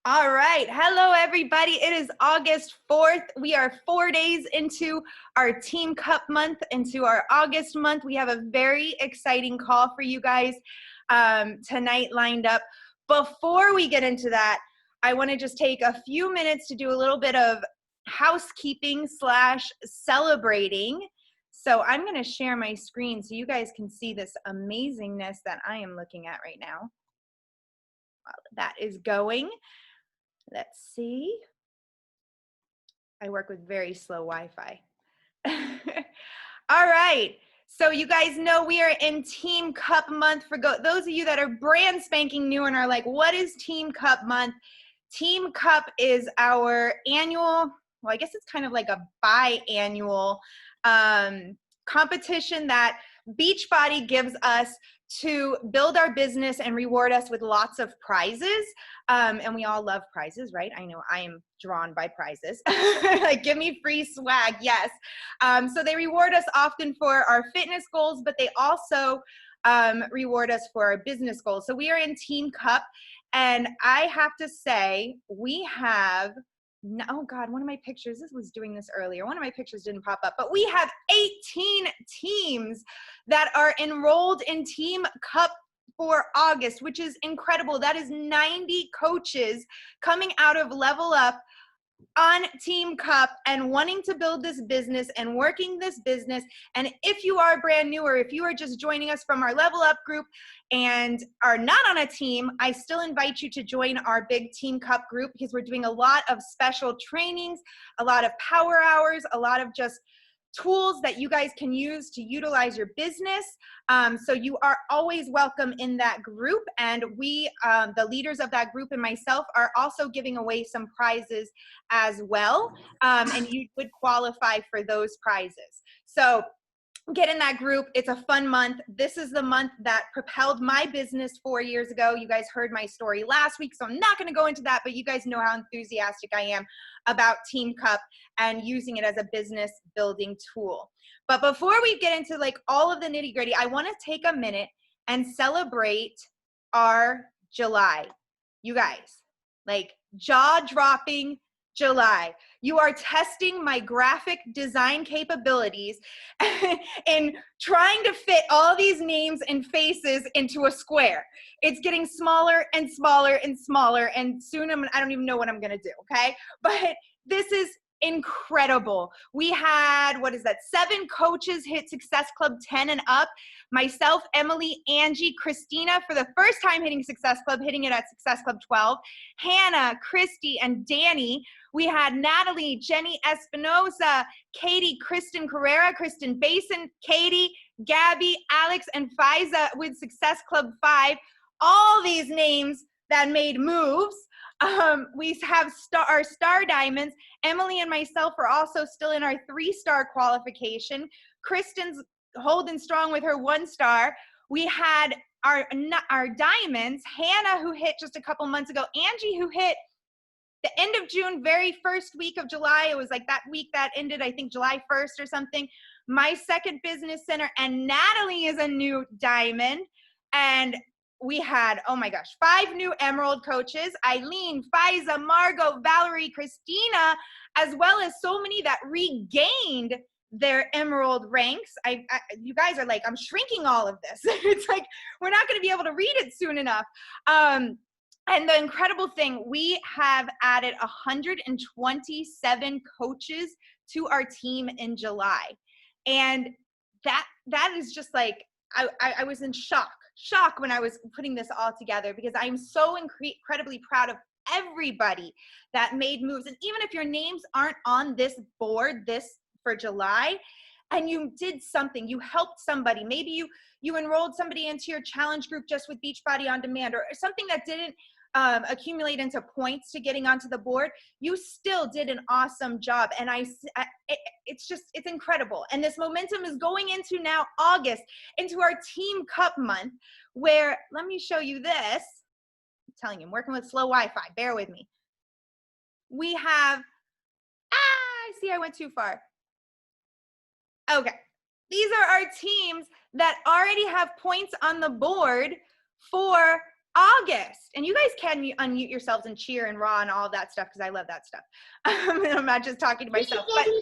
All right. Hello, everybody. It is August 4th. We are 4 days into our Team Cup month, into our August month. We have a very exciting call for you guys tonight lined up. Before we get into that, I want to just take a few minutes to do a little bit of housekeeping / celebrating. So I'm going to share my screen so you guys can see this amazingness that I am looking at right now. While that is going. Let's see. I work with very slow Wi-Fi. All right. So you guys know we are in Team Cup month. For those of you that are brand spanking new and are like, what is Team Cup month? Team Cup is our annual, well, I guess it's kind of like a biannual competition that Beachbody gives us to build our business and reward us with lots of prizes. And we all love prizes, right? I know I am drawn by prizes. Like, give me free swag, yes. So they reward us often for our fitness goals, but they also reward us for our business goals. So we are in Team Cup, and I have to say, we have, oh God, one of my pictures, this was doing this earlier, one of my pictures didn't pop up, but we have 18 teams that are enrolled in Team Cup for August, which is incredible. That is 90 coaches coming out of Level Up on Team Cup and wanting to build this business and working this business. And if you are brand new, or if you are just joining us from our Level Up group and are not on a team, I still invite you to join our big Team Cup group, because we're doing a lot of special trainings, a lot of power hours, a lot of just tools that you guys can use to utilize your business. So you are always welcome in that group. And we, the leaders of that group and myself, are also giving away some prizes as well. And you would qualify for those prizes. So get in that group. It's a fun month. This is the month that propelled my business 4 years ago. You guys heard my story last week, so I'm not going to go into that, but you guys know how enthusiastic I am about Team Cup and using it as a business building tool. But before we get into like all of the nitty gritty, I want to take a minute and celebrate our July. You guys, like, jaw-dropping July. You are testing my graphic design capabilities in trying to fit all these names and faces into a square. It's getting smaller and smaller and smaller, and soon I don't even know what I'm gonna do, okay? But this is incredible. We had, 7 coaches hit Success Club 10 and up. Myself, Emily, Angie, Kristina, for the first time hitting Success Club, hitting it at Success Club 12. Hannah, Christy, and Danny. We had Natalie, Jenny Espinosa, Katie, Kristen Carrera, Kristen Basin, Katie, Gabby, Alex, and Fiza with Success Club 5. All these names that made moves. We have our star diamonds. Emily and myself are also still in our 3-star qualification. Kristen's holding strong with her 1 star. We had our diamonds, Hannah, who hit just a couple months ago, Angie, who hit the end of June, very first week of July. It was like that week that ended, I think, July 1st or something. My second business center, and Natalie is a new diamond. And we had, oh my gosh, 5 new Emerald coaches: Eileen, Fiza, Margot, Valerie, Kristina, as well as so many that regained their Emerald ranks. You guys are like, I'm shrinking all of this. It's like, we're not going to be able to read it soon enough. And the incredible thing, we have added 127 coaches to our team in July. And that is just like, I was in shock when I was putting this all together, because I'm so incredibly proud of everybody that made moves. And even if your names aren't on this board for July, and you did something, you helped somebody, maybe you enrolled somebody into your challenge group just with Beachbody On Demand, or something that didn't accumulate into points to getting onto the board, you still did an awesome job. And it's incredible. And this momentum is going into now August, into our Team Cup month, where, let me show you this. I'm telling you, I'm working with slow Wi-Fi, bear with me. We have, I see I went too far. Okay, these are our teams that already have points on the board for August, and you guys can unmute yourselves and cheer and raw and all of that stuff because I love that stuff. I'm not just talking to myself, but woo!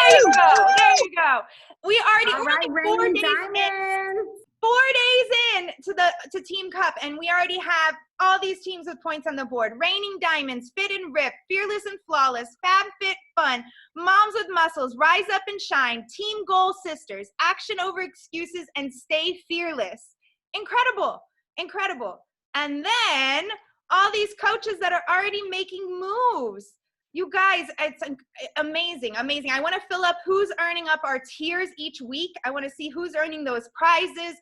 There you go. There you go. We already All right, only 4 Raining days Diamonds. in. 4 days in to Team Cup, and we already have all these teams with points on the board. Reigning Diamonds, Fit and Rip, Fearless and Flawless, Fab Fit Fun, Moms with Muscles, Rise Up and Shine, Team Goal Sisters, Action Over Excuses, and Stay Fearless. Incredible. Incredible. And then all these coaches that are already making moves. You guys, it's amazing, amazing. I want to fill up who's earning up our tiers each week. I want to see who's earning those prizes.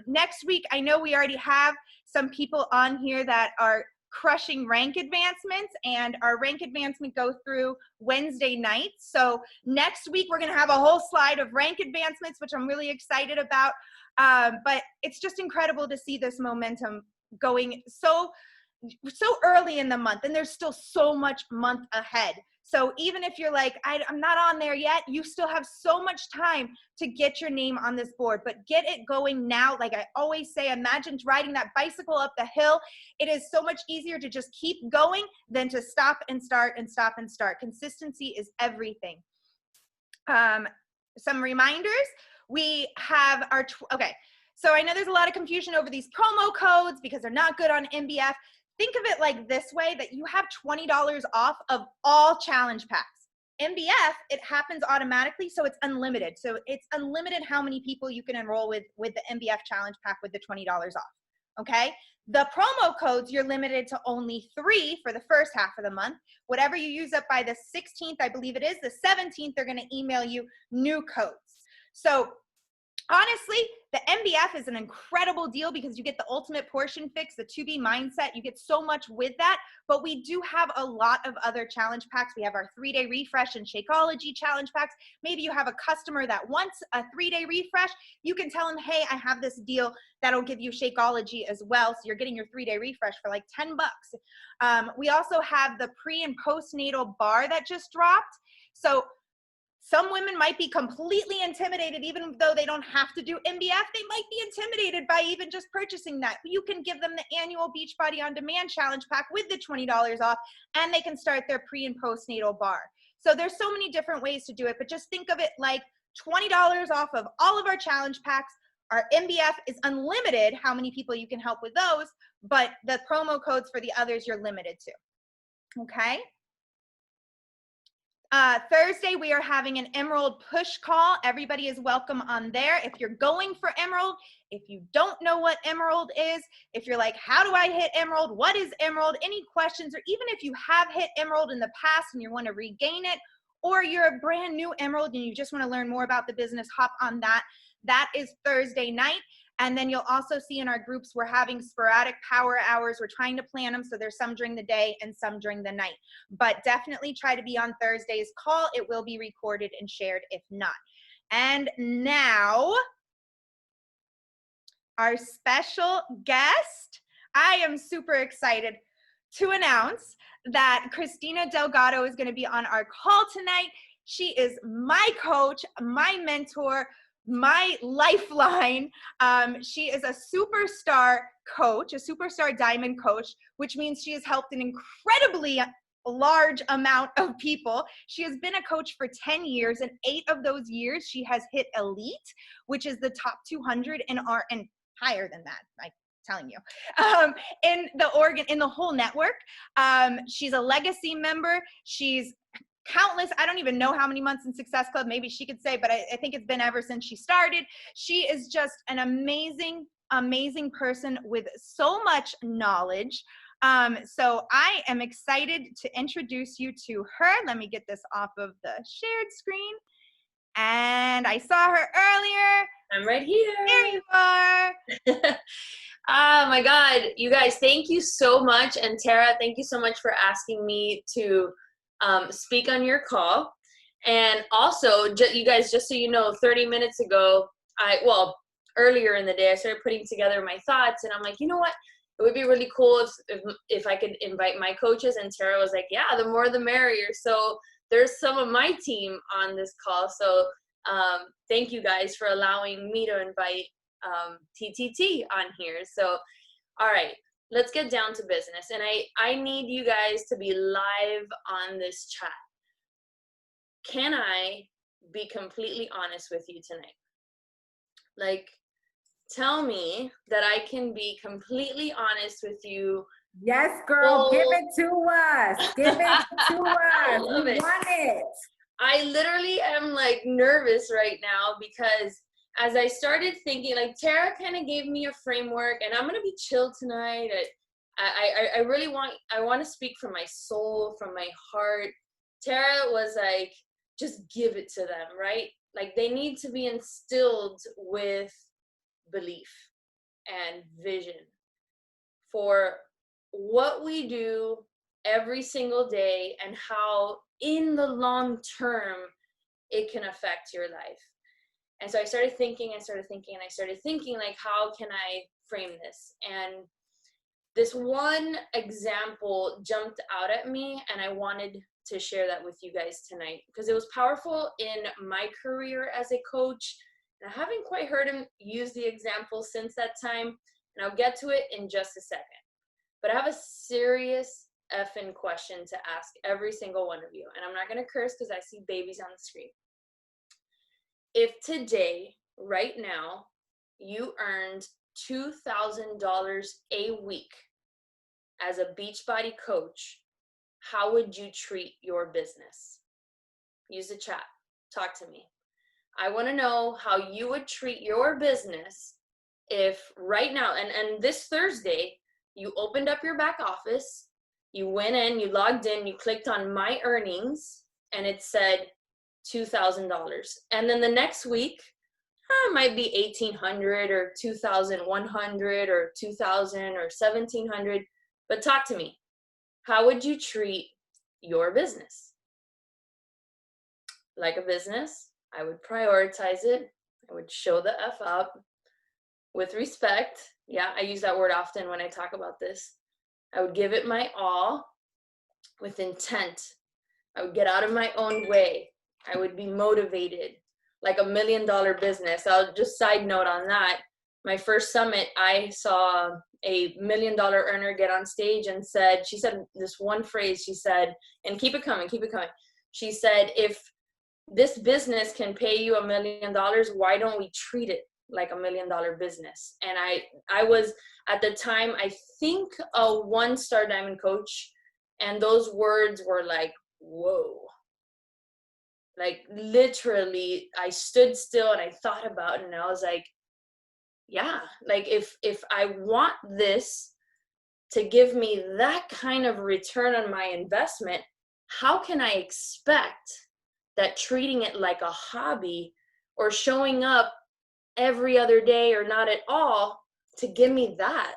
Next week, I know we already have some people on here that are crushing rank advancements, and our rank advancement go through Wednesday nights. So next week, we're going to have a whole slide of rank advancements, which I'm really excited about. But it's just incredible to see this momentum going so early in the month, and there's still so much month ahead. So even if you're like, I'm not on there yet, you still have so much time to get your name on this board, but get it going now. Like I always say, imagine riding that bicycle up the hill. It is so much easier to just keep going than to stop and start and stop and start. Consistency is everything. Some reminders. We have our, okay. So I know there's a lot of confusion over these promo codes because they're not good on MBF. Think of it like this way, that you have $20 off of all challenge packs. MBF, it happens automatically, so it's unlimited. So it's unlimited how many people you can enroll with the MBF challenge pack with the $20 off, okay? The promo codes, you're limited to only 3 for the first half of the month. Whatever you use up by the 16th, I believe it is, the 17th, they're gonna email you new codes. So honestly, the MBF is an incredible deal because you get the ultimate portion fix, the 2B mindset. You get so much with that, but we do have a lot of other challenge packs. We have our 3-day refresh and Shakeology challenge packs. Maybe you have a customer that wants a 3-day refresh. You can tell them, hey, I have this deal that'll give you Shakeology as well. So you're getting your 3-day refresh for like 10 bucks. We also have the pre and postnatal bar that just dropped. So some women might be completely intimidated, even though they don't have to do MBF. They might be intimidated by even just purchasing that. You can give them the annual Beachbody On Demand Challenge Pack with the $20 off, and they can start their pre and postnatal bar. So there's so many different ways to do it, but just think of it like $20 off of all of our challenge packs. Our MBF is unlimited, how many people you can help with those, but the promo codes for the others you're limited to, okay? Thursday, we are having an Emerald push call. Everybody is welcome on there. If you're going for Emerald, if you don't know what Emerald is, if you're like, how do I hit Emerald? What is Emerald? Any questions, or even if you have hit Emerald in the past and you want to regain it, or you're a brand new Emerald and you just want to learn more about the business, hop on that. That is Thursday night. And then you'll also see in our groups, we're having sporadic power hours. We're trying to plan them, so there's some during the day and some during the night. But definitely try to be on Thursday's call. It will be recorded and shared if not. And now, our special guest. I am super excited to announce that Kristina Delgado is going to be on our call tonight. She is my coach, my mentor, my lifeline. She is a superstar coach, a superstar diamond coach, which means she has helped an incredibly large amount of people. She has been a coach for 10 years, and 8 of those years she has hit elite, which is the top 200 in our, and higher than that, I'm telling you, in the whole network. She's a legacy member. She's countless, I don't even know how many months in Success Club, maybe she could say, but I think it's been ever since she started. She is just an amazing, amazing person with so much knowledge. So I am excited to introduce you to her. Let me get this off of the shared screen. And I saw her earlier. I'm right here. There you are. Oh my God, you guys, thank you so much. And Tara, thank you so much for asking me to speak on your call. And also, you guys, just so you know, 30 minutes ago, earlier in the day, I started putting together my thoughts, and I'm like, you know what? It would be really cool if I could invite my coaches. And Tara was like, yeah, the more the merrier. So there's some of my team on this call. So thank you guys for allowing me to invite TTT on here. So All right, let's get down to business. And I need you guys to be live on this chat. Can I be completely honest with you tonight? Like, tell me that I can be completely honest with you. Yes, girl, give it to us. Give it to us. We want it. I literally am like nervous right now because as I started thinking, like Tara kind of gave me a framework, and I'm gonna be chill tonight. I really want to speak from my soul, from my heart. Tara was like, just give it to them, right? Like they need to be instilled with belief and vision for what we do every single day and how in the long term it can affect your life. And so I started thinking, like, how can I frame this? And this one example jumped out at me, and I wanted to share that with you guys tonight because it was powerful in my career as a coach. And I haven't quite heard him use the example since that time, and I'll get to it in just a second. But I have a serious effing question to ask every single one of you, and I'm not going to curse because I see babies on the screen. If today, right now, you earned $2,000 a week as a Beachbody coach, how would you treat your business? Use the chat. Talk to me. I want to know how you would treat your business if right now, and this Thursday, you opened up your back office, you went in, you logged in, you clicked on My Earnings, and it said $2,000. And then the next week, it might be $1,800 or $2,100 or $2,000 or $1,700. But talk to me. How would you treat your business? Like a business, I would prioritize it. I would show the F up with respect. Yeah, I use that word often when I talk about this. I would give it my all with intent. I would get out of my own way. I would be motivated like $1 million business. I'll just side note on that. My first summit, I saw a $1 million earner get on stage and she said this one phrase, she said, and keep it coming. She said, if this business can pay you $1 million, why don't we treat it like $1 million business? And I was at the time, I think a 1-star diamond coach, and those words were like, whoa. Like literally I stood still and I thought about it, and I was like, yeah, like if I want this to give me that kind of return on my investment, how can I expect that treating it like a hobby or showing up every other day or not at all to give me that?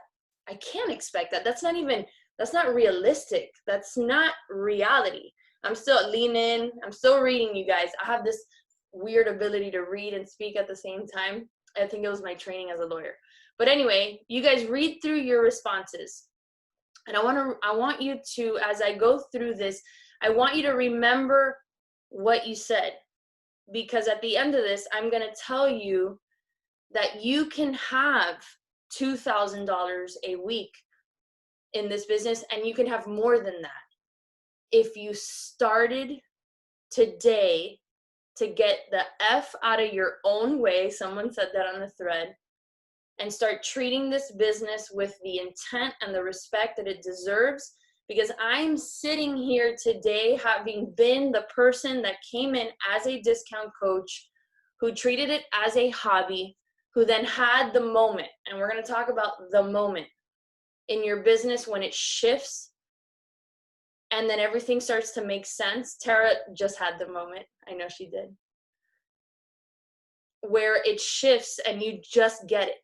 I can't expect that. That's not realistic. That's not reality. I'm still lean in. I'm still reading, you guys. I have this weird ability to read and speak at the same time. I think it was my training as a lawyer. But anyway, you guys read through your responses. And I want you to, as I go through this, I want you to remember what you said. Because at the end of this, I'm going to tell you that you can have $2,000 a week in this business, and you can have more than that if you started today to get the F out of your own way. Someone said that on the thread. And start treating this business with the intent and the respect that it deserves. Because I'm sitting here today having been the person that came in as a discount coach, who treated it as a hobby, who then had the moment. And we're going to talk about the moment in your business when it shifts and then everything starts to make sense. Tara just had the moment. I know she did. Where it shifts and you just get it.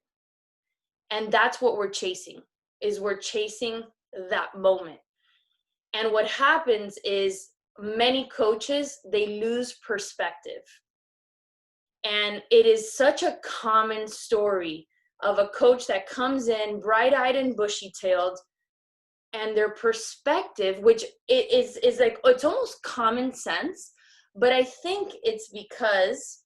And that's what we're chasing, is we're chasing that moment. And what happens is many coaches, they lose perspective. And it is such a common story of a coach that comes in bright-eyed and bushy-tailed, and their perspective, which it is like, it's almost common sense, but I think it's because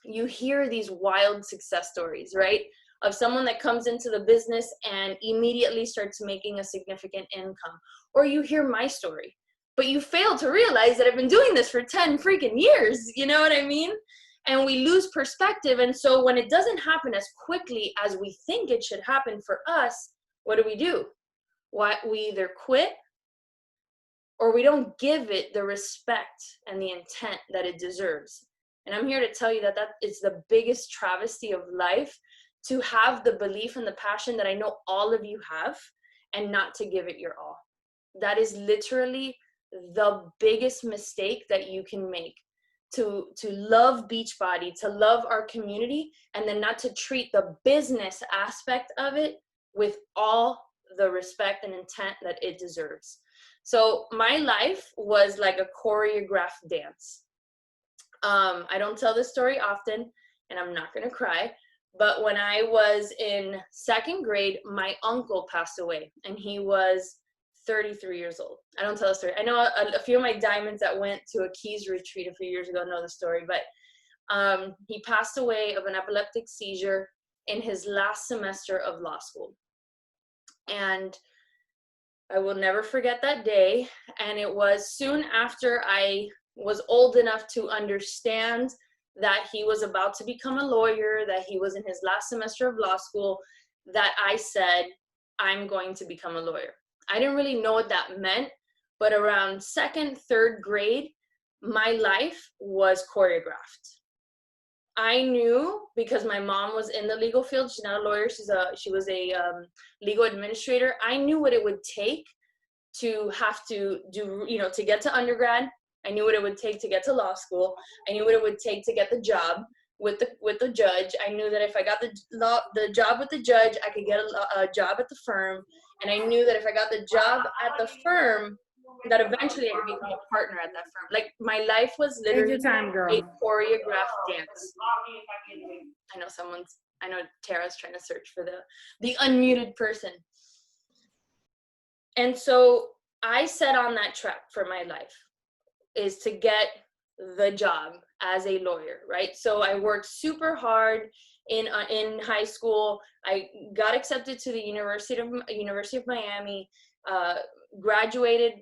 you hear these wild success stories, right? of someone that comes into the business and immediately starts making a significant income. Or you hear my story, but you fail to realize that I've been doing this for 10 freaking years. You know what I mean? And we lose perspective. And so when it doesn't happen as quickly as we think it should happen for us, what do? We either quit, or we don't give it the respect and the intent that it deserves. And I'm here to tell you that is the biggest travesty of life, to have the belief and the passion that I know all of you have and not to give it your all. That is literally the biggest mistake that you can make, to love Beachbody, to love our community, and then not to treat the business aspect of it with all the respect and intent that it deserves. So my life was like a choreographed dance. I don't tell this story often, and I'm not going to cry, but when I was in second grade, my uncle passed away, and he was 33 years old. I don't tell the story. I know a few of my diamonds that went to a Keys retreat a few years ago know the story, but he passed away of an epileptic seizure in his last semester of law school. And I will never forget that day. And it was soon after I was old enough to understand that he was about to become a lawyer, that he was in his last semester of law school, that I said, I'm going to become a lawyer. I didn't really know what that meant, but around second, third grade, my life was choreographed. I knew, because my mom was in the legal field. She's not a lawyer. She was a legal administrator. I knew what it would take to have to do, to get to undergrad. I knew what it would take to get to law school. I knew what it would take to get the job with the judge. I knew that if I got the job with the judge, I could get a job at the firm. And I knew that if I got the job at the firm, that eventually I could become a partner at that firm. Like, my life was literally a choreographed dance. I know Tara's trying to search for the unmuted person. And so I set on that track for my life, is to get the job as a lawyer, right? So I worked super hard in high school. I got accepted to the University of Miami, graduated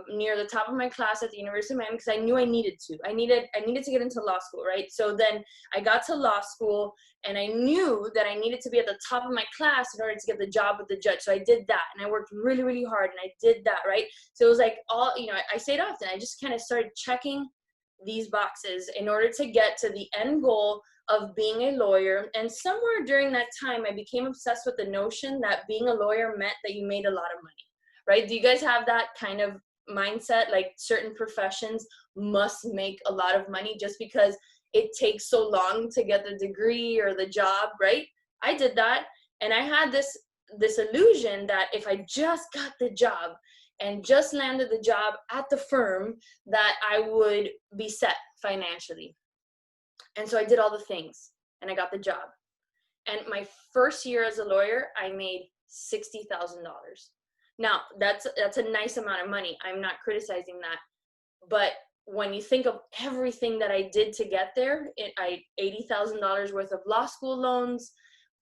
near the top of my class at the University of Miami, because I knew I needed to. I needed to get into law school, right? So then I got to law school, and I knew that I needed to be at the top of my class in order to get the job with the judge. So I did that, and I worked really, really hard, and I did that, right? So it was like I say it often, I just kind of started checking these boxes in order to get to the end goal of being a lawyer. And somewhere during that time, I became obsessed with the notion that being a lawyer meant that you made a lot of money, right? Do you guys have that kind of mindset? Like, certain professions must make a lot of money just because it takes so long to get the degree or the job, right? I did that, and I had this illusion that if I just got the job and just landed the job at the firm, that I would be set financially. And so I did all the things, and I got the job. And my first year as a lawyer, I made $60,000. Now, that's a nice amount of money. I'm not criticizing that. But when you think of everything that I did to get there, $80,000 worth of law school loans,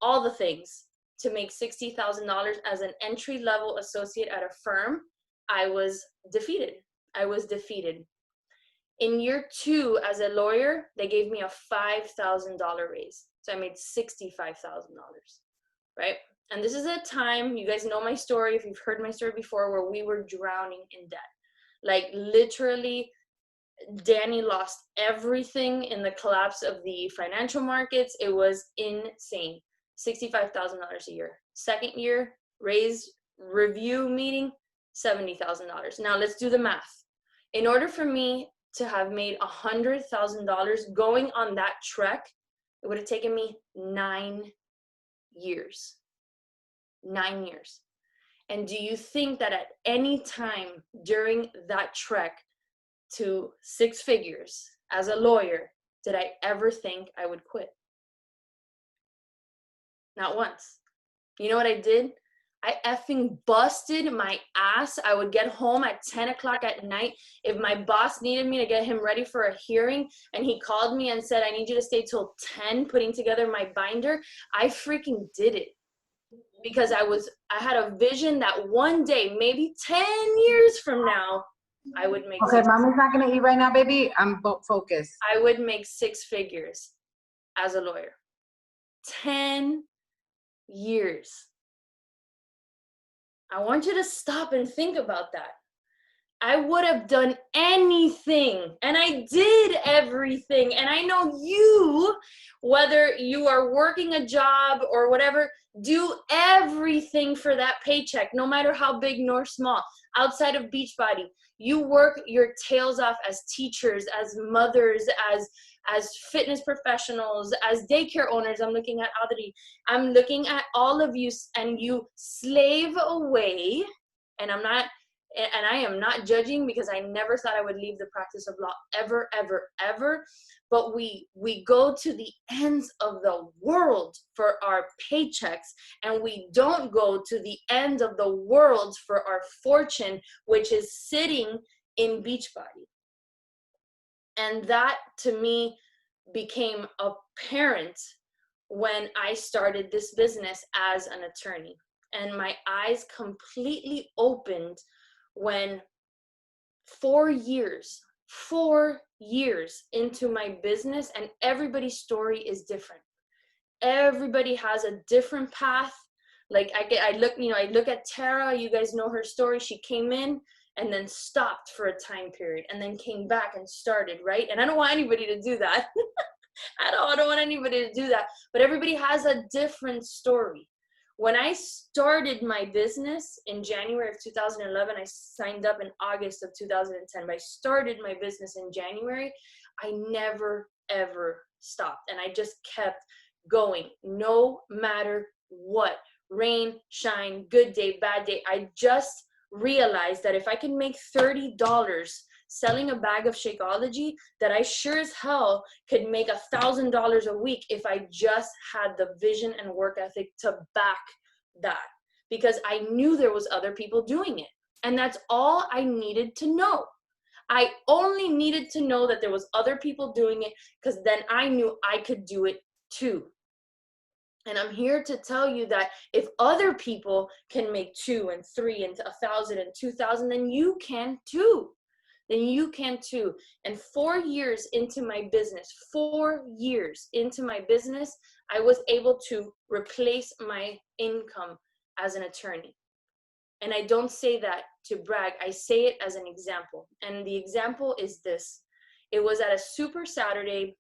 all the things to make $60,000 as an entry-level associate at a firm, I was defeated. In year 2 as a lawyer, they gave me a $5,000 raise. So I made $65,000, right? And this is a time, you guys know my story, if you've heard my story before, where we were drowning in debt. Like, literally, Danny lost everything in the collapse of the financial markets. It was insane. $65,000 a year. Second year, raise review meeting, $70,000. Now let's do the math. In order for me to have made $100,000 going on that trek, it would have taken me 9 years. 9 years. And do you think that at any time during that trek to 6 figures as a lawyer, did I ever think I would quit? Not once. You know what I did? I effing busted my ass. I would get home at 10 o'clock at night. If my boss needed me to get him ready for a hearing and he called me and said, I need you to stay till 10 putting together my binder, I freaking did it. Because I had a vision that one day, maybe 10 years from now, I would make Okay, mommy's not gonna eat right now, baby. I'm focused. I would make 6 figures as a lawyer. 10 years. I want you to stop and think about that. I would have done anything, and I did everything. And I know you, whether you are working a job or whatever, do everything for that paycheck, no matter how big nor small. Outside of Beachbody, you work your tails off as teachers, as mothers, as fitness professionals, as daycare owners. I'm looking at Adri. I'm looking at all of you, and you slave away. And I am not judging, because I never thought I would leave the practice of law ever, ever, ever. But we go to the ends of the world for our paychecks, and we don't go to the end of the world for our fortune, which is sitting in Beachbody. And that, to me, became apparent when I started this business as an attorney. And my eyes completely opened when 4 years into my business, and everybody's story is different. Everybody has a different path. Like I look at Tara, you guys know her story. She came in and then stopped for a time period and then came back and started, right? And I don't want anybody to do that. I don't want anybody to do that. But everybody has a different story. When I started my business in January of 2011, I signed up in August of 2010. But I started my business in January. I never, ever stopped. And I just kept going, no matter what. Rain, shine, good day, bad day. I just realized that if I can make $30 selling a bag of Shakeology, that I sure as hell could make $1,000 a week if I just had the vision and work ethic to back that, because I knew there was other people doing it. And that's all I needed to know. I only needed to know that there was other people doing it, because then I knew I could do it too. And I'm here to tell you that if other people can make 2 and 3 and 1,000 and 2,000, then you can too. Then you can too. And 4 years into my business, I was able to replace my income as an attorney. And I don't say that to brag. I say it as an example. And the example is this. It was at a Super Saturday,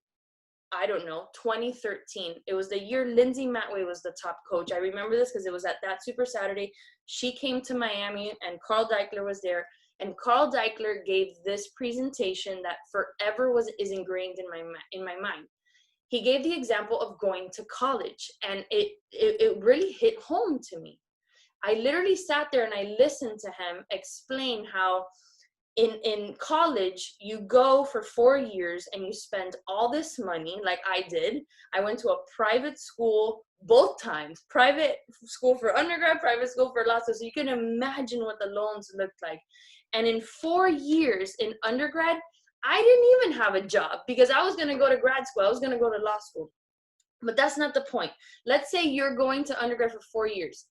I don't know, 2013. It was the year Lindsay Matway was the top coach. I remember this because it was at that Super Saturday. She came to Miami and Carl Deichler was there. And Carl Deichler gave this presentation that forever is ingrained in my mind. He gave the example of going to college, and it really hit home to me. I literally sat there and I listened to him explain how in college, you go for 4 years and you spend all this money, like I did. I went to a private school both times, private school for undergrad, private school for law school. So you can imagine what the loans looked like. And in 4 years in undergrad, I didn't even have a job because I was going to go to grad school. I was going to go to law school. But that's not the point. Let's say you're going to undergrad for 4 years.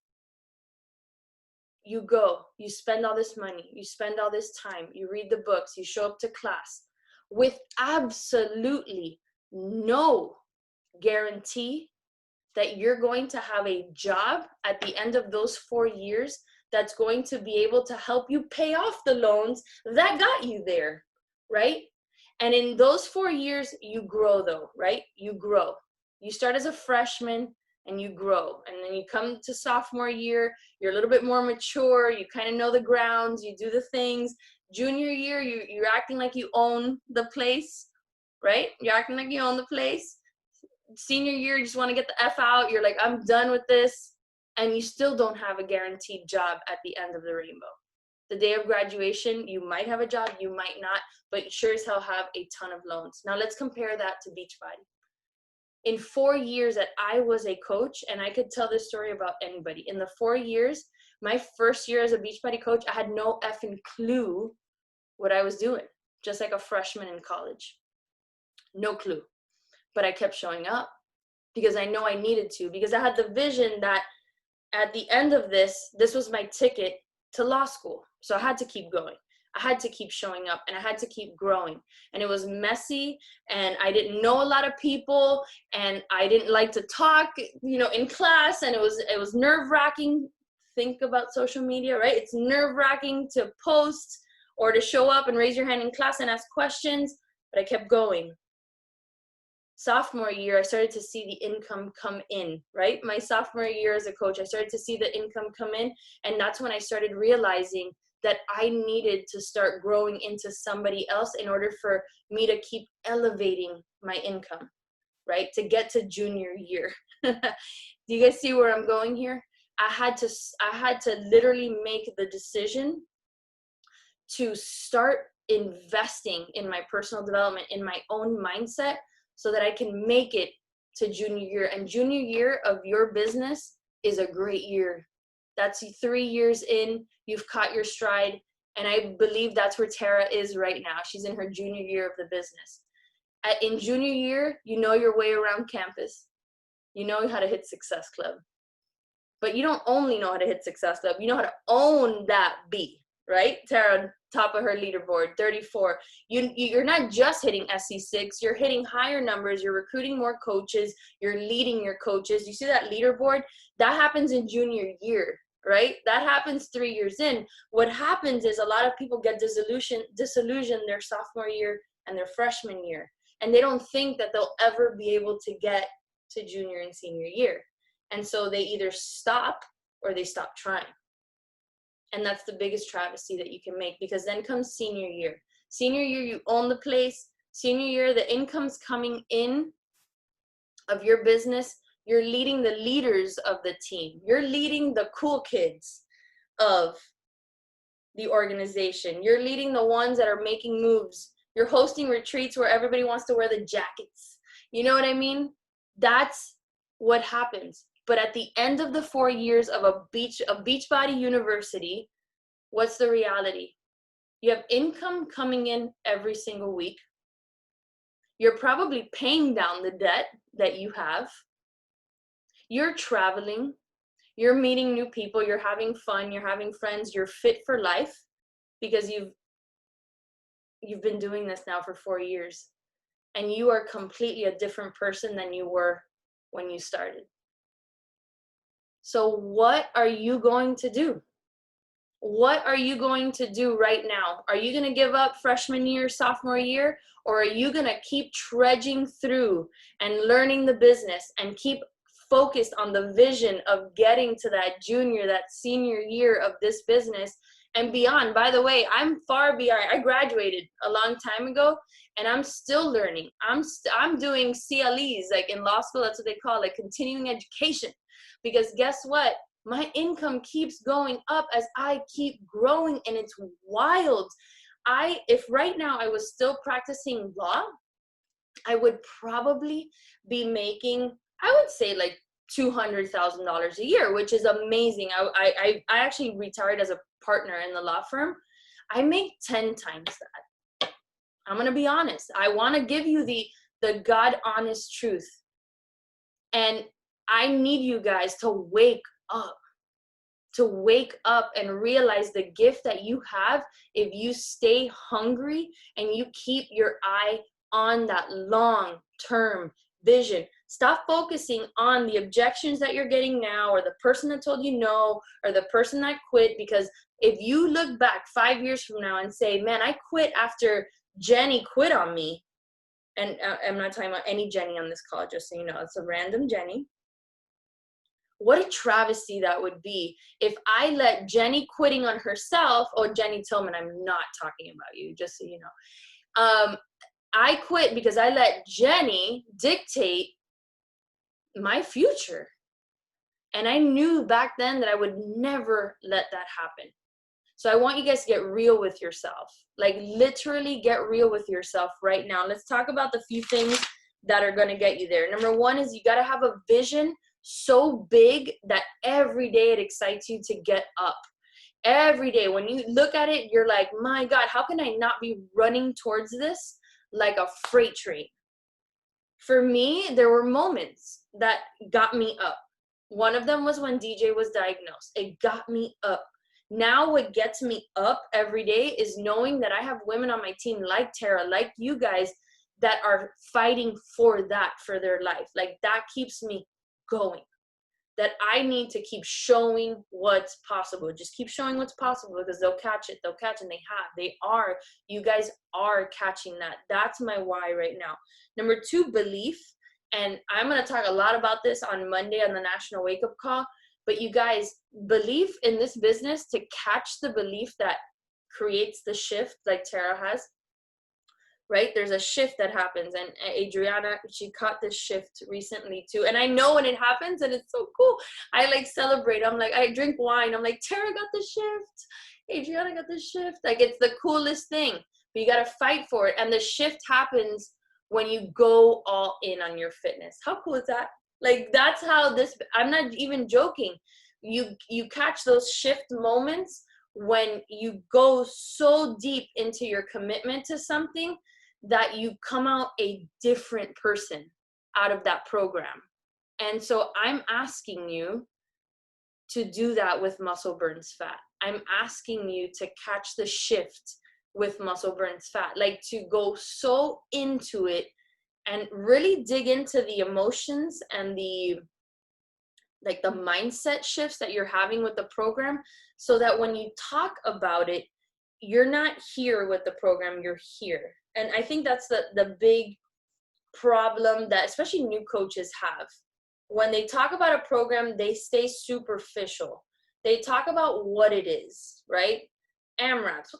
You go, you spend all this money, you spend all this time, you read the books, you show up to class with absolutely no guarantee that you're going to have a job at the end of those 4 years that's going to be able to help you pay off the loans that got you there, right? And in those 4 years, you grow though, right? You grow. You start as a freshman and you grow. And then you come to sophomore year, you're a little bit more mature, you kind of know the grounds, you do the things. Junior year, you're acting like you own the place, right? You're acting like you own the place. Senior year, you just want to get the F out. You're like, I'm done with this. And you still don't have a guaranteed job at the end of the rainbow. The day of graduation, you might have a job, you might not, but you sure as hell have a ton of loans. Now let's compare that to Beachbody. in 4 years that I was a coach, and I could tell this story about anybody. In the 4 years, my first year as a Beachbody coach, I had no effing clue what I was doing, just like a freshman in college. No clue. But I kept showing up because I know I needed to, because I had the vision that at the end of this was my ticket to law school. So I had to keep going. I had to keep showing up, and I had to keep growing. And it was messy, and I didn't know a lot of people, and I didn't like to talk, in class, and it was nerve-wracking. Think about social media, right? It's nerve-wracking to post or to show up and raise your hand in class and ask questions, but I kept going. Sophomore year, I started to see the income come in, right? My sophomore year as a coach, I started to see the income come in, and that's when I started realizing that I needed to start growing into somebody else in order for me to keep elevating my income, right? To get to junior year. Do you guys see where I'm going here? I had to literally make the decision to start investing in my personal development, in my own mindset, so that I can make it to junior year. And junior year of your business is a great year. That's 3 years in, you've caught your stride. And I believe that's where Tara is right now. She's in her junior year of the business. In junior year, you know your way around campus. You know how to hit Success Club. But you don't only know how to hit Success Club, you know how to own that B, right? Tara, top of her leaderboard, 34. You're not just hitting SC6, you're hitting higher numbers, you're recruiting more coaches, you're leading your coaches. You see that leaderboard? That happens in junior year, right? That happens 3 years in. What happens is a lot of people get disillusioned their sophomore year and their freshman year, and they don't think that they'll ever be able to get to junior and senior year. And so they either stop or they stop trying. And that's the biggest travesty that you can make, because then comes senior year. Senior year, you own the place. Senior year, the income's coming in of your business. You're leading the leaders of the team. You're leading the cool kids of the organization. You're leading the ones that are making moves. You're hosting retreats where everybody wants to wear the jackets. You know what I mean? That's what happens. But at the end of the 4 years of a Beachbody University, what's the reality? You have income coming in every single week. You're probably paying down the debt that you have. You're traveling. You're meeting new people. You're having fun. You're having friends. You're fit for life because you've been doing this now for 4 years. And you are completely a different person than you were when you started. So what are you going to do? What are you going to do right now? Are you going to give up freshman year, sophomore year? Or are you going to keep trudging through and learning the business and keep focused on the vision of getting to that junior, that senior year of this business and beyond? By the way, I'm far beyond. I graduated a long time ago and I'm still learning. I'm doing CLEs, like in law school, that's what they call it, continuing education. Because guess what? My income keeps going up as I keep growing, and it's wild. If right now I was still practicing law, I would probably be making, I would say like $200,000 a year, which is amazing. I actually retired as a partner in the law firm. I make 10 times that. I'm going to be honest. I want to give you the God honest truth. And I need you guys to wake up and realize the gift that you have if you stay hungry and you keep your eye on that long-term vision. Stop focusing on the objections that you're getting now, or the person that told you no, or the person that quit. Because if you look back 5 years from now and say, man, I quit after Jenny quit on me, and I'm not talking about any Jenny on this call, just so you know, it's a random Jenny. What a travesty that would be if I let Jenny quitting on herself, or Jenny Tillman, I'm not talking about you, just so you know. I quit because I let Jenny dictate my future. And I knew back then that I would never let that happen. So I want you guys to get real with yourself. Like literally get real with yourself right now. Let's talk about the few things that are going to get you there. Number one is you got to have a vision so big that every day it excites you to get up. Every day when you look at it, you're like, my God, how can I not be running towards this like a freight train? For me, there were moments that got me up. One of them was when DJ was diagnosed. It got me up. Now what gets me up every day is knowing that I have women on my team like Tara, like you guys, that are fighting for that, for their life. Like that keeps me going. That I need to keep showing what's possible. Just keep showing what's possible, because they'll catch it. They'll catch, and they have. They are. You guys are catching that. That's my why right now. Number two, belief. And I'm going to talk a lot about this on Monday on the National Wake Up Call. But you guys, belief in this business, to catch the belief that creates the shift like Tara has, right? There's a shift that happens, and Adriana, she caught this shift recently too. And I know when it happens, and it's so cool. I like celebrate. I'm like, I drink wine. I'm like, Tara got the shift. Adriana got the shift. Like, it's the coolest thing. But you got to fight for it. And the shift happens when you go all in on your fitness. How cool is that? Like, that's how this, I'm not even joking. You catch those shift moments when you go so deep into your commitment to something that you come out a different person out of that program. And so I'm asking you to do that with Muscle Burns Fat. I'm asking you to catch the shift with Muscle Burns Fat, like to go so into it and really dig into the emotions and the mindset shifts that you're having with the program, so that when you talk about it, you're not here with the program, you're here. And I think that's the big problem that especially new coaches have. When they talk about a program, they stay superficial. They talk about what it is, right? AMRAPs,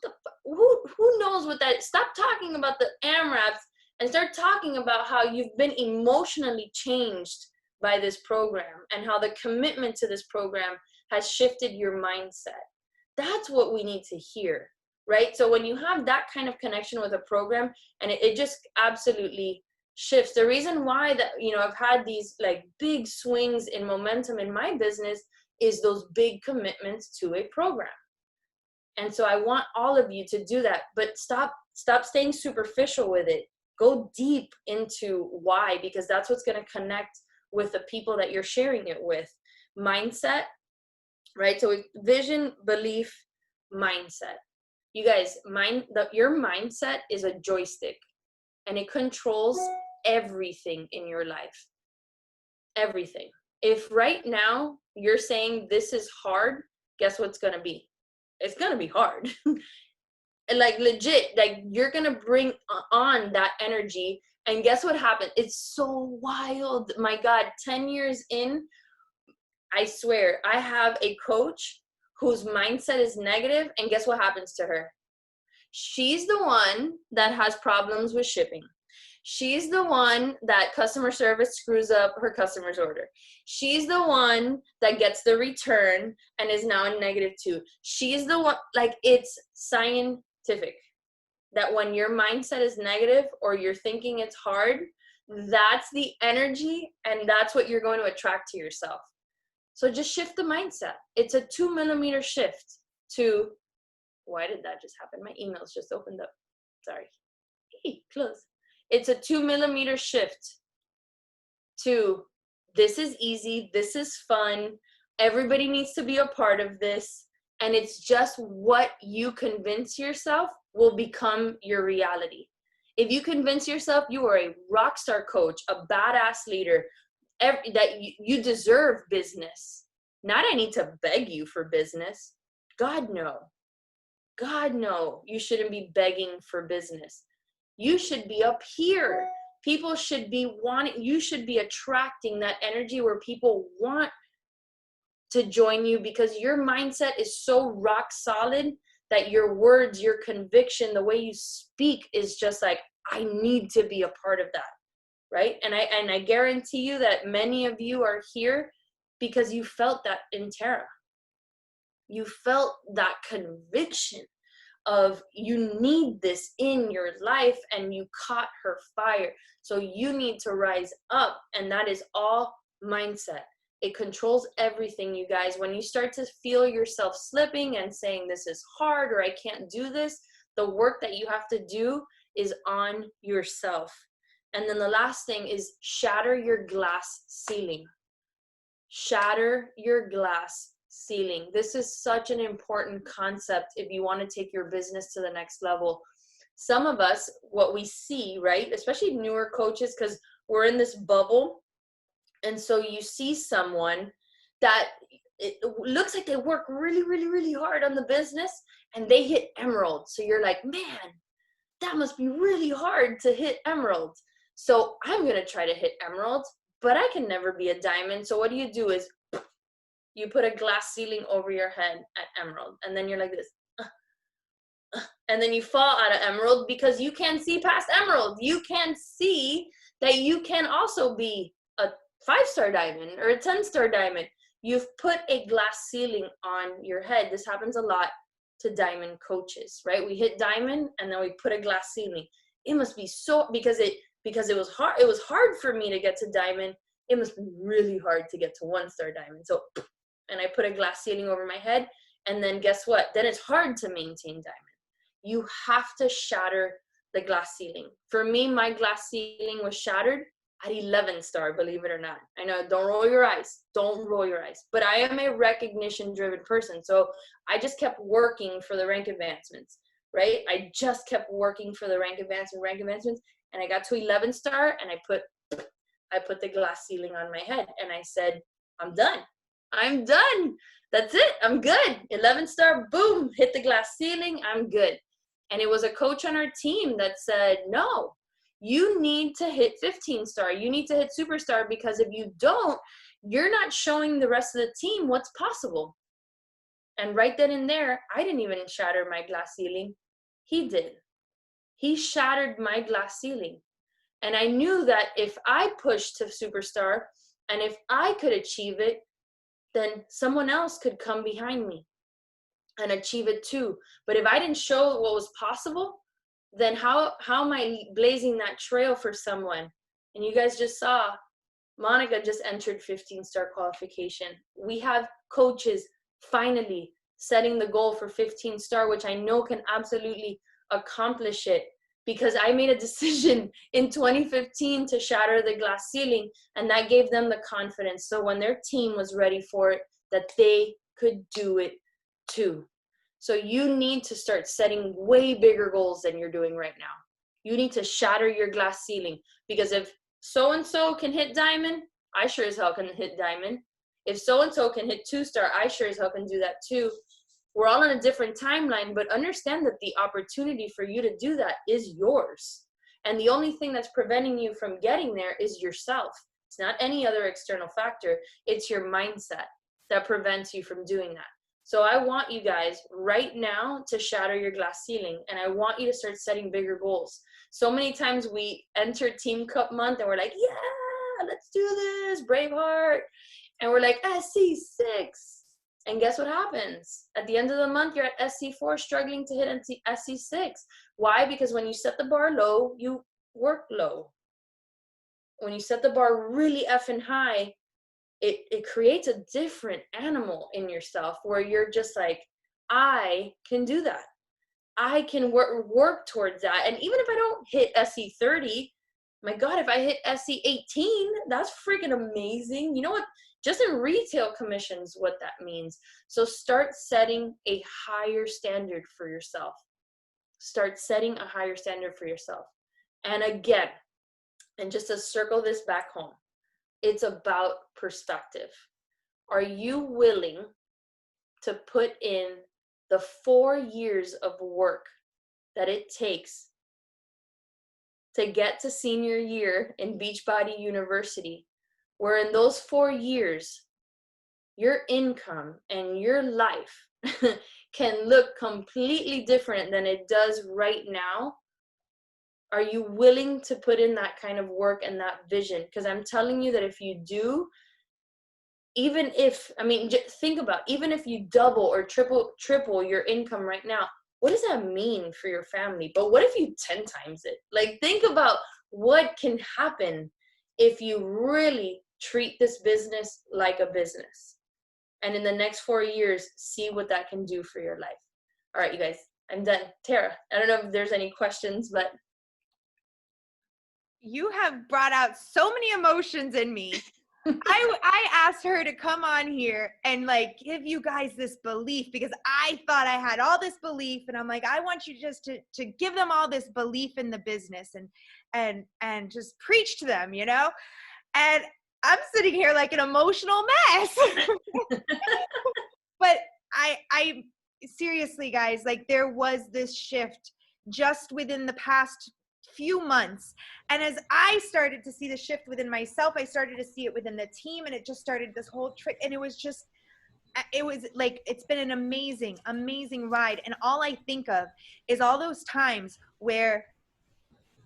who knows what that is? Stop talking about the AMRAPs and start talking about how you've been emotionally changed by this program and how the commitment to this program has shifted your mindset. That's what we need to hear, right? So when you have that kind of connection with a program, and it just absolutely shifts. The reason why that, I've had these like big swings in momentum in my business is those big commitments to a program. And so I want all of you to do that, but stop staying superficial with it. Go deep into why, because that's what's going to connect with the people that you're sharing it with. Mindset, right? So vision, belief, mindset. You guys, your mindset is a joystick, and it controls everything in your life. Everything. If right now you're saying this is hard, guess what's going to be? It's going to be hard. Like legit, like you're going to bring on that energy. And guess what happened? It's so wild. My God, 10 years in, I swear, I have a coach whose mindset is negative. And guess what happens to her? She's the one that has problems with shipping. She's the one that customer service screws up her customer's order. She's the one that gets the return and is now in -2. She's the one, like, it's scientific that when your mindset is negative or you're thinking it's hard, that's the energy and that's what you're going to attract to yourself. So just shift the mindset. It's a 2 millimeter shift to, why did that just happen? My emails just opened up. Sorry. Hey, close. It's a 2 millimeter shift to, this is easy, this is fun, everybody needs to be a part of this, and it's just what you convince yourself will become your reality. If you convince yourself you are a rock star coach, a badass leader, that you deserve business, not I need to beg you for business. God, no. God, no. You shouldn't be begging for business. You should be up here. People should be wanting, you should be attracting that energy where people want to join you, because your mindset is so rock solid that your words, your conviction, the way you speak is just like, I need to be a part of that, right? And I guarantee you that many of you are here because you felt that in Tara. You felt that conviction of you need this in your life and you caught her fire. So you need to rise up, and that is all mindset. It controls everything, you guys. When you start to feel yourself slipping and saying this is hard or I can't do this, the work that you have to do is on yourself. And then the last thing is shatter your glass ceiling. Shatter your glass ceiling. This is such an important concept if you want to take your business to the next level. Some of us, what we see, right, especially newer coaches, because we're in this bubble, and so you see someone that it looks like they work really, really, really hard on the business and they hit emerald. So you're like, man, that must be really hard to hit emerald. So I'm going to try to hit emerald, but I can never be a diamond. So what you do is you put a glass ceiling over your head at emerald, and then you're like this. And then you fall out of emerald because you can't see past emerald. You can't see that you can also be a 5-star diamond or a 10-star diamond. You've put a glass ceiling on your head. This happens a lot to diamond coaches, right? We hit diamond and then we put a glass ceiling. It must be so, because it was hard. It was hard for me to get to diamond. It must be really hard to get to 1-star diamond. So, and I put a glass ceiling over my head, and then guess what? Then it's hard to maintain diamond. You have to shatter the glass ceiling. For me, my glass ceiling was shattered at 11-star, believe it or not. I know, don't roll your eyes. Don't roll your eyes. But I am a recognition-driven person. So I just kept working for the rank advancements, right? I just kept working for the rank advancements, and I got to 11-star, and I put the glass ceiling on my head, and I said, I'm done. I'm done. That's it. I'm good. 11-star, boom, hit the glass ceiling. I'm good. And it was a coach on our team that said, no, you need to hit 15-star. You need to hit superstar, because if you don't, you're not showing the rest of the team what's possible. And right then and there, I didn't even shatter my glass ceiling. He did. He shattered my glass ceiling. And I knew that if I pushed to superstar and if I could achieve it, then someone else could come behind me and achieve it too. But if I didn't show what was possible, then how am I blazing that trail for someone? And you guys just saw, Monica just entered 15-star qualification. We have coaches finally setting the goal for 15-star, which I know can absolutely accomplish it, because I made a decision in 2015 to shatter the glass ceiling, and that gave them the confidence. So when their team was ready for it, that they could do it too. So you need to start setting way bigger goals than you're doing right now. You need to shatter your glass ceiling, because if so-and-so can hit diamond, I sure as hell can hit diamond. If so-and-so can hit 2-star, I sure as hell can do that too. We're all on a different timeline, but understand that the opportunity for you to do that is yours. And the only thing that's preventing you from getting there is yourself. It's not any other external factor. It's your mindset that prevents you from doing that. So I want you guys right now to shatter your glass ceiling, and I want you to start setting bigger goals. So many times we enter Team Cup month and we're like, yeah, let's do this, Braveheart. And we're like, SC6. And guess what happens? At the end of the month, you're at SC4 struggling to hit SC6. Why? Because when you set the bar low, you work low. When you set the bar really effing high, it creates a different animal in yourself where you're just like, I can do that. I can work towards that. And even if I don't hit SC30, my God, if I hit SC18, that's freaking amazing. You know what? Just in retail commissions, what that means. So start setting a higher standard for yourself. Start setting a higher standard for yourself. And again, and just to circle this back home, it's about perspective. Are you willing to put in the 4 years of work that it takes to get to senior year in Beachbody University, where in those 4 years, your income and your life can look completely different than it does right now? Are you willing to put in that kind of work and that vision? Because I'm telling you that if you do, even if, I mean, think about, even if you double or triple your income right now, what does that mean for your family? But what if you 10 times it? Like, think about what can happen if you really treat this business like a business. And in the next 4 years, see what that can do for your life. All right, you guys, I'm done. Tara, I don't know if there's any questions, but. You have brought out so many emotions in me. I asked her to come on here and like give you guys this belief, because I thought I had all this belief, and I'm like, I want you just to give them all this belief in the business and just preach to them, you know? And I'm sitting here like an emotional mess. But I seriously, guys, like there was this shift just within the past few months. And as I started to see the shift within myself, I started to see it within the team, and it just started this whole trick. And it was like, it's been an amazing, amazing ride. And all I think of is all those times where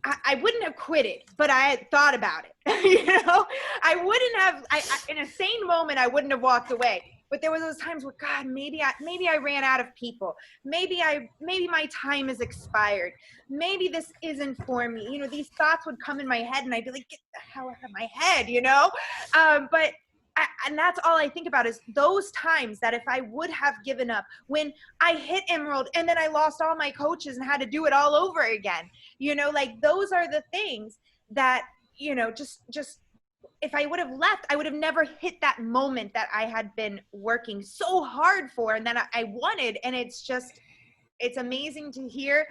I wouldn't have quit it, but I had thought about it. You know, I wouldn't have, in a sane moment, I wouldn't have walked away. But there were those times where, God, maybe I ran out of people. Maybe my time is expired. Maybe this isn't for me. You know, these thoughts would come in my head, and I'd be like, get the hell out of my head, you know? And that's all I think about is those times that if I would have given up, when I hit Emerald and then I lost all my coaches and had to do it all over again, you know, like those are the things that, you know, just if I would have left, I would have never hit that moment that I had been working so hard for and that I wanted. And it's amazing to hear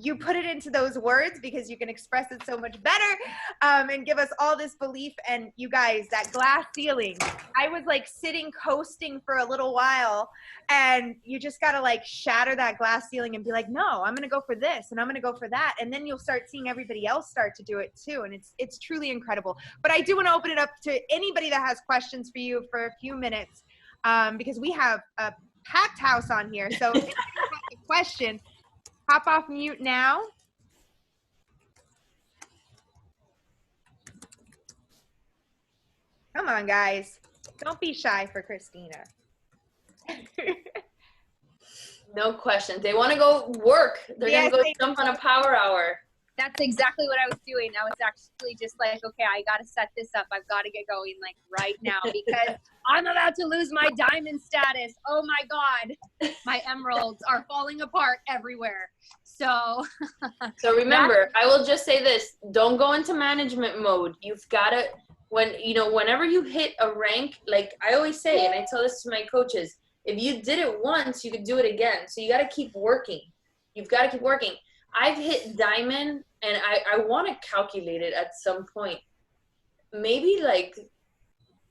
you put it into those words, because you can express it so much better, and give us all this belief. And you guys, that glass ceiling, I was like sitting coasting for a little while, and you just got to like shatter that glass ceiling and be like, no, I'm going to go for this and I'm going to go for that. And then you'll start seeing everybody else start to do it too. And it's truly incredible. But I do want to open it up to anybody that has questions for you for a few minutes, because we have a packed house on here. So if you have a question, hop off mute now. Come on, guys. Don't be shy for Kristina. No questions. They want to go work. They're going to go jump on a power hour. That's exactly what I was doing. I was actually just like, okay, I got to set this up. I've got to get going like right now, because I'm about to lose my diamond status. Oh my God. My emeralds are falling apart everywhere. So remember, I will just say this. Don't go into management mode. You've got to, whenever you hit a rank, like I always say, and I tell this to my coaches, if you did it once, you could do it again. So you got to keep working. You've got to keep working. I've hit diamond, and I want to calculate it at some point, maybe like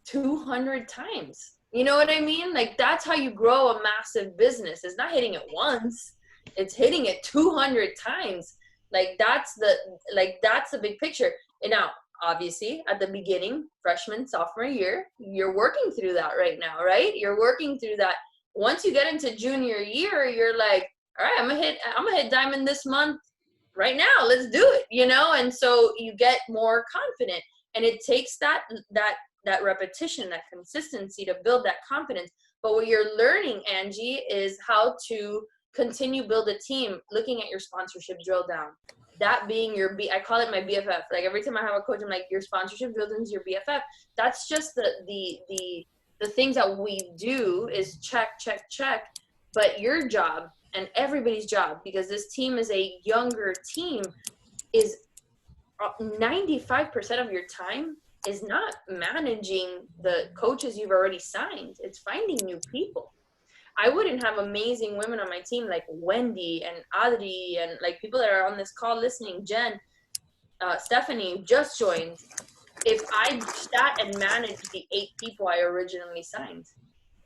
200 times. You know what I mean? Like that's how you grow a massive business. It's not hitting it once. It's hitting it 200 times. Like that's the big picture. And now, obviously, at the beginning, freshman, sophomore year, you're working through that right now, right? You're working through that. Once you get into junior year, you're like, all right, I'm gonna hit diamond this month right now. Let's do it, you know? And so you get more confident, and it takes that repetition, that consistency to build that confidence. But what you're learning, Angie, is how to continue build a team, looking at your sponsorship drill down. That being I call it my BFF. Like every time I have a coach, I'm like, your sponsorship drill down is your BFF. That's just the things that we do is check. But your job and everybody's job, because this team is a younger team, is 95% of your time is not managing the coaches you've already signed. It's finding new people. I wouldn't have amazing women on my team like Wendy and Adri and like people that are on this call listening, Jen, Stephanie just joined, if I sat and managed the 8 people I originally signed.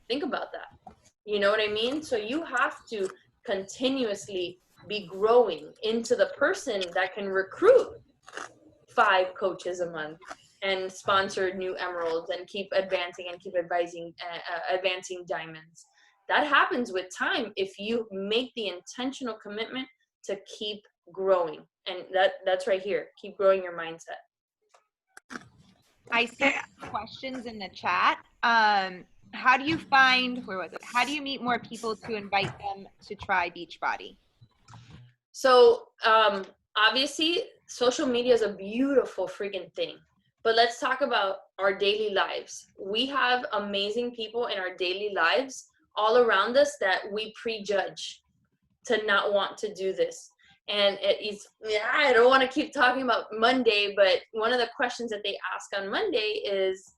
Think about that. You know what I mean? So you have to continuously be growing into the person that can recruit 5 coaches a month and sponsor new emeralds and keep advancing and keep advancing diamonds. That happens with time if you make the intentional commitment to keep growing. And that's right here. Keep growing your mindset. I see questions in the chat. How do you find, where was it? How do you meet more people to invite them to try Beachbody? So obviously social media is a beautiful freaking thing, but let's talk about our daily lives. We have amazing people in our daily lives all around us that we prejudge to not want to do this. And I don't want to keep talking about Monday, but one of the questions that they ask on Monday is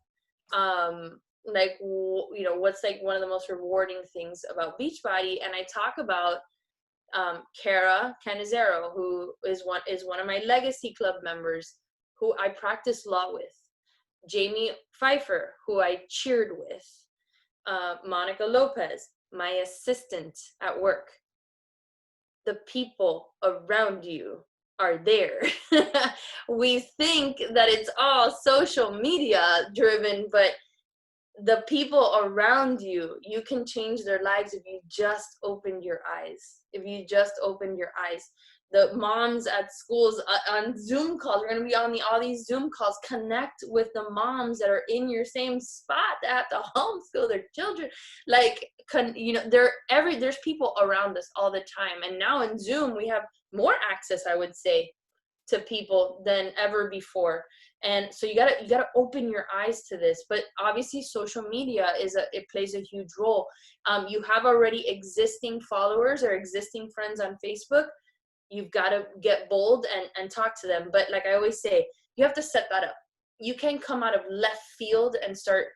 like, what's like one of the most rewarding things about Beachbody? And I talk about Kara Canizero, who is one of my Legacy Club members, who I practice law with, Jamie Pfeiffer, who I cheered with, Monica Lopez, my assistant at work. The people around you are there. We think that it's all social media driven, but the people around you, you can change their lives if you just open your eyes. If you just open your eyes. The moms at schools on Zoom calls, we're going to be on all these Zoom calls. Connect with the moms that are in your same spot at the homeschool their children. Like, there's people around us all the time. And now in Zoom, we have more access, I would say, to people than ever before. And so you gotta open your eyes to this. But obviously social media it plays a huge role. You have already existing followers or existing friends on Facebook. You've got to get bold and talk to them. But like I always say, you have to set that up. You can come out of left field and start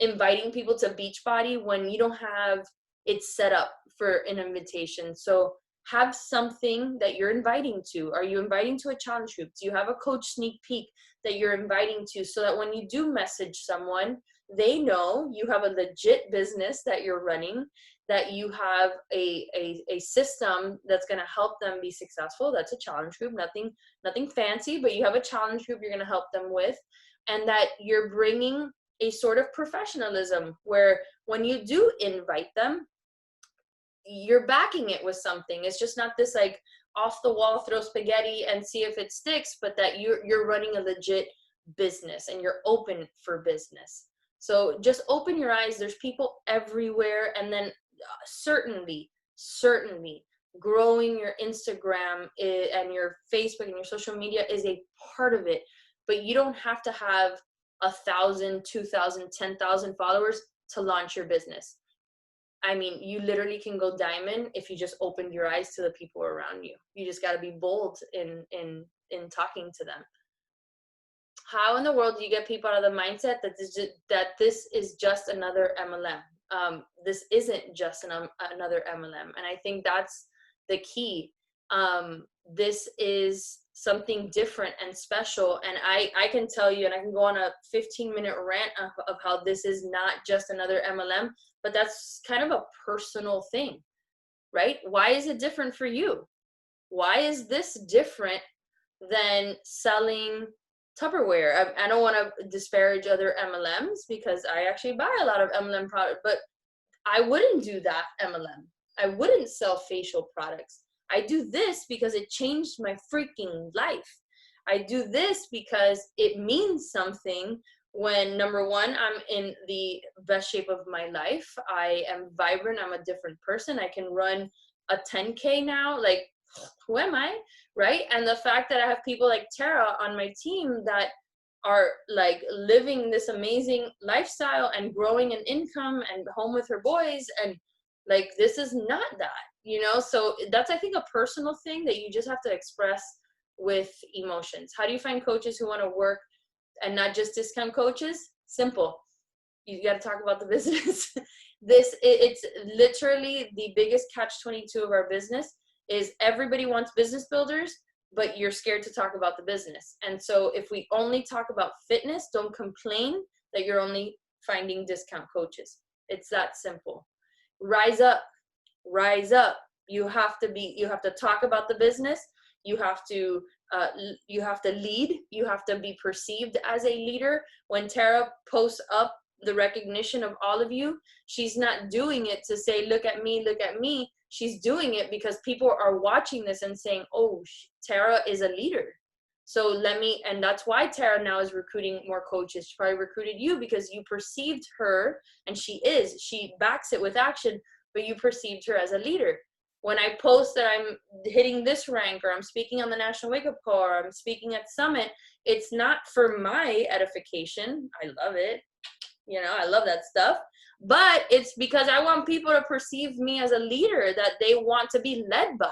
inviting people to Beachbody when you don't have it set up for an invitation. So have something that you're inviting to. Are you inviting to a challenge group? Do you have a coach sneak peek that you're inviting to, so that when you do message someone, they know you have a legit business that you're running, that you have a system that's going to help them be successful. That's a challenge group, nothing fancy, but you have a challenge group you're going to help them with, and that you're bringing a sort of professionalism where when you do invite them, you're backing it with something. It's just not this like off the wall, throw spaghetti and see if it sticks, but that you're running a legit business and you're open for business. So just open your eyes. There's people everywhere. And then certainly growing your Instagram and your Facebook and your social media is a part of it, but you don't have to have 1,000, 2,000, 10,000 followers to launch your business. I mean, you literally can go diamond if you just open your eyes to the people around you. You just got to be bold in talking to them. How in the world do you get people out of the mindset that this is just another MLM? This isn't just another MLM. And I think that's the key. This is something different and special. And I can tell you, and I can go on a 15-minute rant of how this is not just another MLM, but that's kind of a personal thing, right? Why is it different for you? Why is this different than selling Tupperware? I don't want to disparage other MLMs, because I actually buy a lot of MLM products, but I wouldn't do that MLM. I wouldn't sell facial products. I do this because it changed my freaking life. I do this because it means something when, number one, I'm in the best shape of my life. I am vibrant. I'm a different person. I can run a 10K now. Like, who am I, right? And the fact that I have people like Tara on my team that are like living this amazing lifestyle and growing an income and home with her boys, and like, this is not that, so that's, I think, a personal thing that you just have to express with emotions. How do you find coaches who want to work and not just discount coaches? Simple. You got to talk about the business. It's literally the biggest catch-22 of our business is everybody wants business builders, but you're scared to talk about the business. And so if we only talk about fitness, don't complain that you're only finding discount coaches. It's that simple. Rise up. You have to talk about the business. You have to lead. You have to be perceived as a leader. When Tara posts up the recognition of all of you, she's not doing it to say, look at me. She's doing it because people are watching this and saying, oh, Tara is a leader. So and that's why Tara now is recruiting more coaches. She probably recruited you because you perceived her, and she backs it with action, but you perceived her as a leader. When I post that I'm hitting this rank, or I'm speaking on the National Wake Up Call, or I'm speaking at Summit, it's not for my edification. I love it. You know, I love that stuff. But it's because I want people to perceive me as a leader that they want to be led by.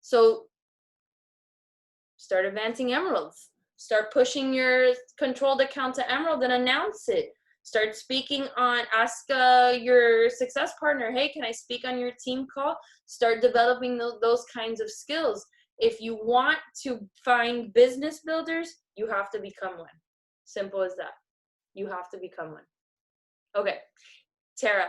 So start advancing emeralds. Start pushing your controlled account to emerald and announce it. Start speaking on, ask your success partner, hey, can I speak on your team call? Start developing those kinds of skills. If you want to find business builders, you have to become one. Simple as that. You have to become one. Okay, Tara,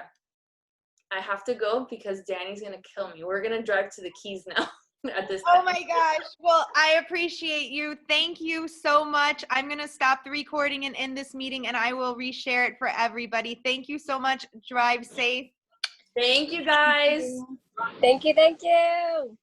I have to go because Danny's going to kill me. We're going to drive to the Keys now. At this time. Oh my gosh. Well, I appreciate you. Thank you so much. I'm going to stop the recording and end this meeting, and I will reshare it for everybody. Thank you so much. Drive safe. Thank you, guys. Thank you.